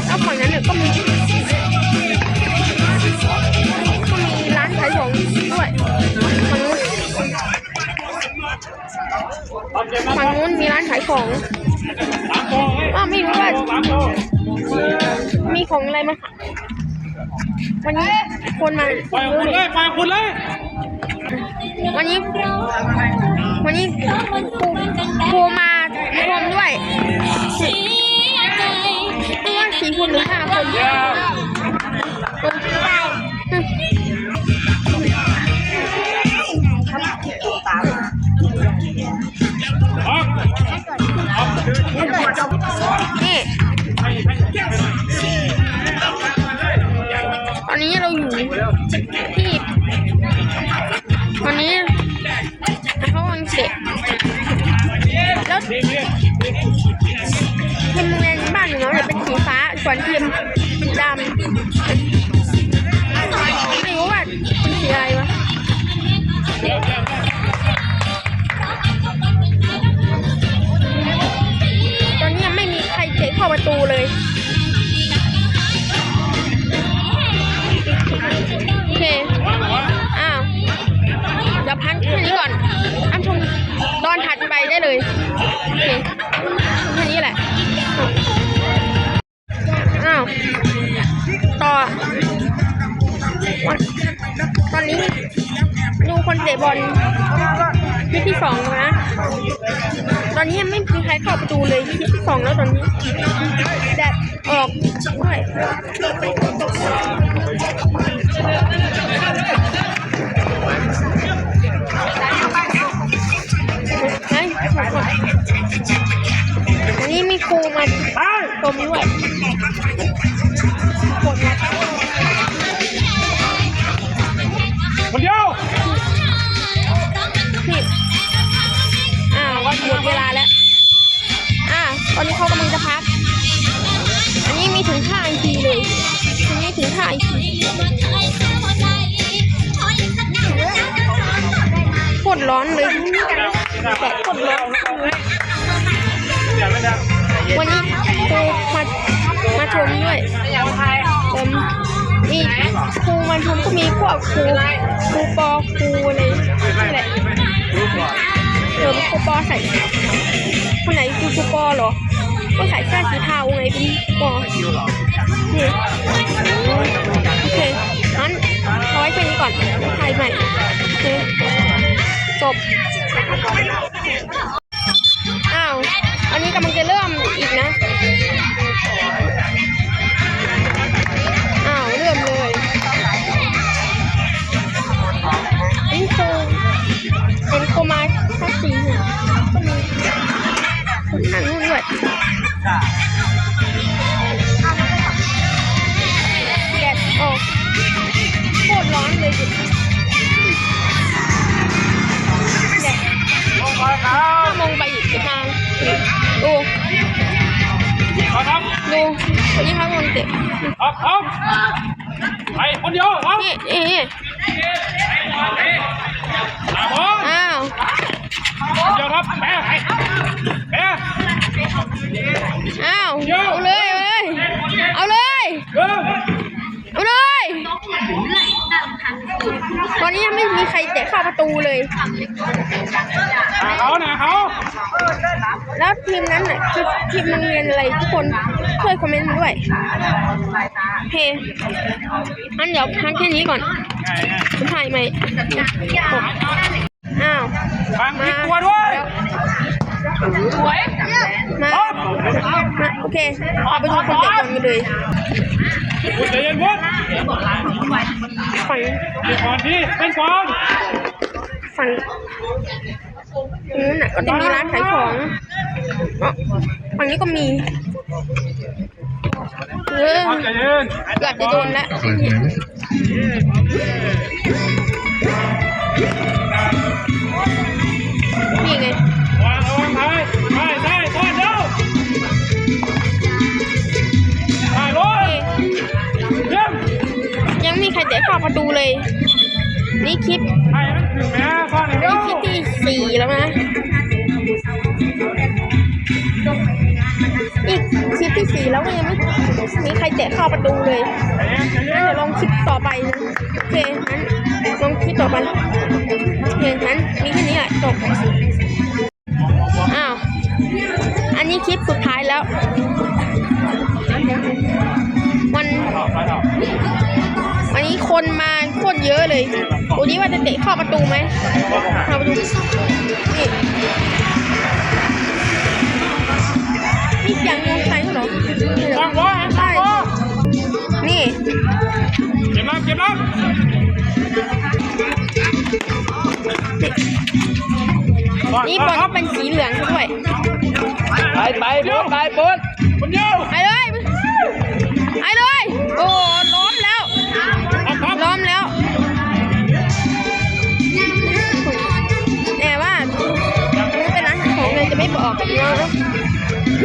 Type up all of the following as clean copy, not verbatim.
แล้วฝั่งนั้นเนี่ยก็มีร้านขายของด้วยฝั่งนู้นมีร้านขายของก็ไม่รู้ว่ามีของอะไรมาวันนี้คนมาไปคุณเลยไปคุณเลยวันนี้ครูมาชมด้วยไม่ว่า4 คนหรือ5 คนนี่ตอนนี้เราอยู่ที่ตอนนี้เขากำลังเตะแล้วทีมโรงเรียนบ้านของเราเนี่ยเป็นสีฟ้าส่วนทีมดำไม่รู้ว่าเป็นสีอะไรวะตอนนี้ยังไม่มีใครเตะเข้าประตูเลยโอเคเดี๋ยวพักแค่นี้ก่อนอ้ำชมตอนถัดไปได้เลยโอเคแค่นี้แหละต่อตอนนี้ดูคนเตะบอลที่2นะตอนนี้ยังไม่มีใครเข้าประตูเลยที่2แล้วตอนนี้แดดออกด้วยวันนี้มีครูมาชมด้วยคนเดียวพี่หมดเวลาแล้วตอนนี้เขากำลังจะพักอันนี้มีถึง5 นาทีเลยอันนี้ถึง5 นาทีโคตรร้อนเลยแดดโคตรร้อนวันนี้ครูมาชมด้วยนี่ครูมาชมก็มีพวกครูปอครูอะไรนี่แหละครูปอใส่คนไหนครูปอเหรอก็ใส่เสื้อสีเทาไงเป็นปอนี่โอเคงั้นเอาไว้แค่นี้ก่อนถ่ายใหม่โอเคจบอันนี้กำลังจะเริ่มอีกนะเริ่มเลยนี่ครูเป็นโคมาทัศสีก็มีคนนั่งนู่นด้วยแดดออกโคตรร้อนเลยแดด5 โมงไปอีกทางดูวันนี้เขากำลังเตะไปคนเดียวครับนี่เดี๋ยวครับแม่เอาเลยตอนนี้ยังไม่มีใครเตะเข้าประตูเลยเขาแล้วทีมนั้นคือทีมโรงเรียนอะไรทุกคนช่วยคอมเมนต์มาด้วยโอเคงั้นเดี๋ยวพักแค่นี้ก่อนถ่ายใหม่มาตัวด้วยมาโอเคเอาไปดูคนเตะบอลกันเลยคุณใจเย็นวุ้นฝั่งก่อนพี่เป็นก่อนฝั่งนู้นก็จะมีร้านขายของฝั่งนี้ก็มีเกือบจะโดนแล้วนี่ไงยังมีใครเตะเข้าประตูเลยนี่คลิปที่4แล้วนะอีก เข้าประตูเลย ใจเย็นใจเย็ งั้น น เดี๋ยวลองคลิปต่อไปนะโอเคงั้นลองคลิปต่อไปโอเคงั้นมีแค่นี้แหละจบอ้าวอันนี้คลิปสุดท้ายแล้ววันนี้คนมาโคตรเยอะเลยวันนี้ว่าจะเตะเข้าประตูไหมเข้าประตูนี่เสียงมอเตอร์ไซค์เหรอ ตั้งไว้ตั้งไว้ นี่ เก็บรับเก็บรับ นี่บอลก็เป็นสีเหลืองด้วย ไปปุ๊บไปปุ๊บ คนเดียว ไปเลยไปเลยโอ้ล้มแล้ว ครับ ล้มแล้วแต่ว่าไม่เป็นไรของเลยจะไม่บอก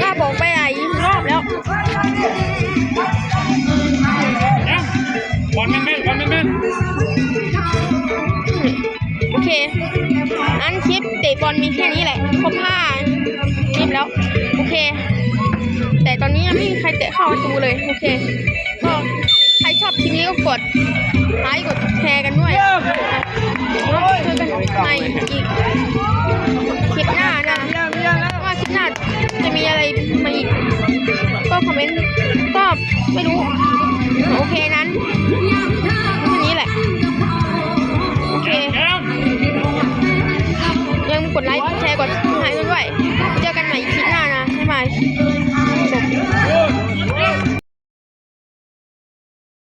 ย่าบอกไปหลายรอบแล้ว ยังบอลแม่นบอลแม่น โอเคงั้นคลิปเตะบอลมีแค่นี้แหละครบ5 คลิปแล้ว โอเค แต่ตอนนี้ยังไม่มีใครเตะเข้าประตูเลย โอเค ก็ใครชอบคลิปนี้ก็กดไลค์กดแชร์กันด้วยแล้วเจอกันใหม่อีกคลิปหน้านะว่าคลิปหน้าจะมีอะไรมาอีก ก็คอมเมนต์ก็ไม่รู้ โอเคนั้นแค่นี้แหละ โอเค แกม ยังกดไลค์กดแชร์กดติดตามด้วย เจอกันใหม่คลิปหน้านะ บ๊ายบาย